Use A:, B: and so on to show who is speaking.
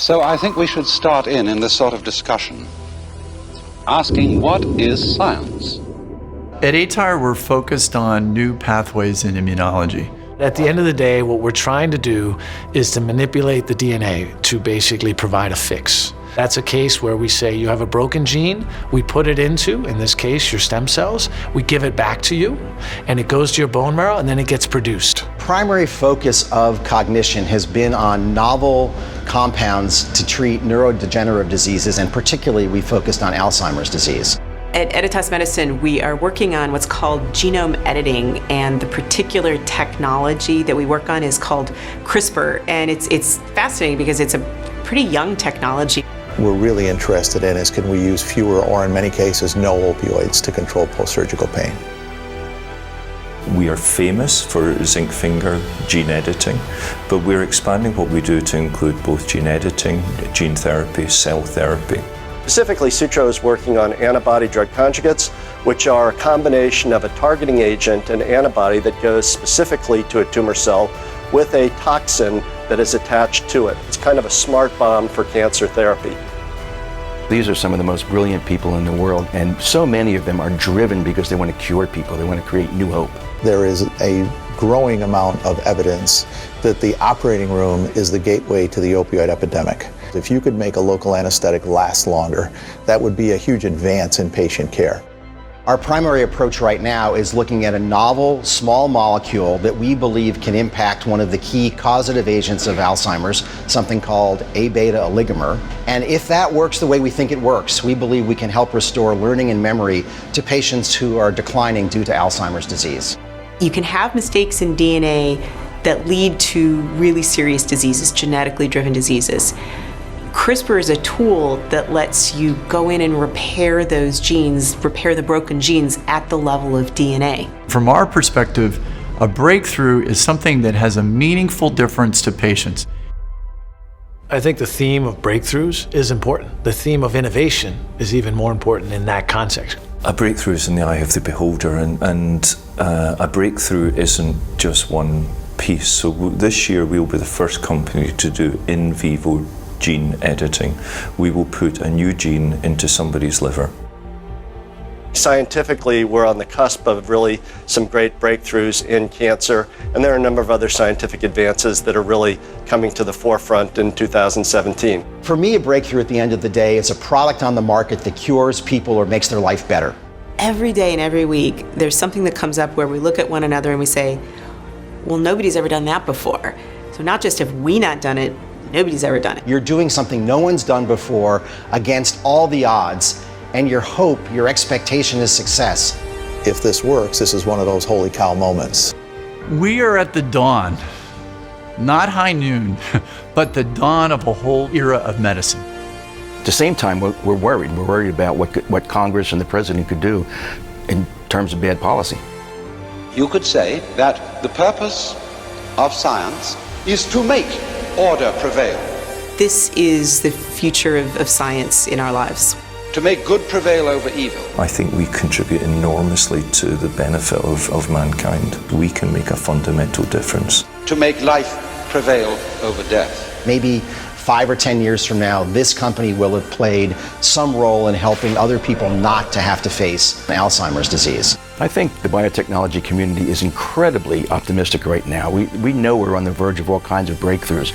A: So I think we should start in this sort of discussion, asking what is science?
B: At ATAR, we're focused on new pathways in immunology.
C: At the end of the day, what we're trying to do is to manipulate the DNA to basically provide a fix. That's a case where we say you have a broken gene, we put it into, in this case, your stem cells, we give it back to you, and it goes to your bone marrow, and then it gets produced.
D: Primary focus of cognition has been on novel compounds to treat neurodegenerative diseases, and particularly we focused on Alzheimer's disease.
E: At Editas Medicine, we are working on what's called genome editing, and the particular technology that we work on is called CRISPR, and it's fascinating because it's a pretty young technology.
F: We're really interested in is can we use fewer or in many cases no opioids to control post-surgical pain.
G: We are famous for zinc finger gene editing, but we're expanding what we do to include both gene editing, gene therapy, cell therapy.
H: Specifically, Sutro is working on antibody-drug conjugates, which are a combination of a targeting agent and antibody that goes specifically to a tumor cell with a toxin that is attached to it. It's kind of a smart bomb for cancer therapy.
I: These are some of the most brilliant people in the world, and so many of them are driven because they want to cure people, they want to create new hope.
F: There is a growing amount of evidence that the operating room is the gateway to the opioid epidemic. If you could make a local anesthetic last longer, that would be a huge advance in patient care.
D: Our primary approach right now is looking at a novel small molecule that we believe can impact one of the key causative agents of Alzheimer's, something called A-beta oligomer. And if that works the way we think it works, we believe we can help restore learning and memory to patients who are declining due to Alzheimer's disease.
E: You can have mistakes in DNA that lead to really serious diseases, genetically driven diseases. CRISPR is a tool that lets you go in and repair those genes, repair the broken genes at the level of DNA.
B: From our perspective, a breakthrough is something that has a meaningful difference to patients.
C: I think the theme of breakthroughs is important. The theme of innovation is even more important in that context.
G: A breakthrough is in the eye of the beholder, and a breakthrough isn't just one piece. So this year we'll be the first company to do in vivo gene editing. We will put a new gene into somebody's liver.
H: Scientifically, we're on the cusp of really some great breakthroughs in cancer, and there are a number of other scientific advances that are really coming to the forefront in 2017.
D: For me, a breakthrough at the end of the day is a product on the market that cures people or makes their life better.
E: Every day and every week, there's something that comes up where we look at one another and we say, well, nobody's ever done that before. So not just have we not done it, nobody's ever done it.
D: You're doing something no one's done before against all the odds, and your hope, your expectation is success.
F: If this works, this is one of those holy cow moments.
B: We are at the dawn, not high noon, but the dawn of a whole era of medicine.
I: At the same time, we're worried. We're worried about what Congress and the President could do in terms of bad policy.
A: You could say that the purpose of science is to make order prevail.
E: This is the future of science in our lives.
A: To make good prevail over evil.
G: I think we contribute enormously to the benefit of mankind. We can make a fundamental difference.
A: To make life prevail over death.
D: Maybe 5 or 10 years from now, this company will have played some role in helping other people not to have to face Alzheimer's disease.
I: I think the biotechnology community is incredibly optimistic right now. We know we're on the verge of all kinds of breakthroughs.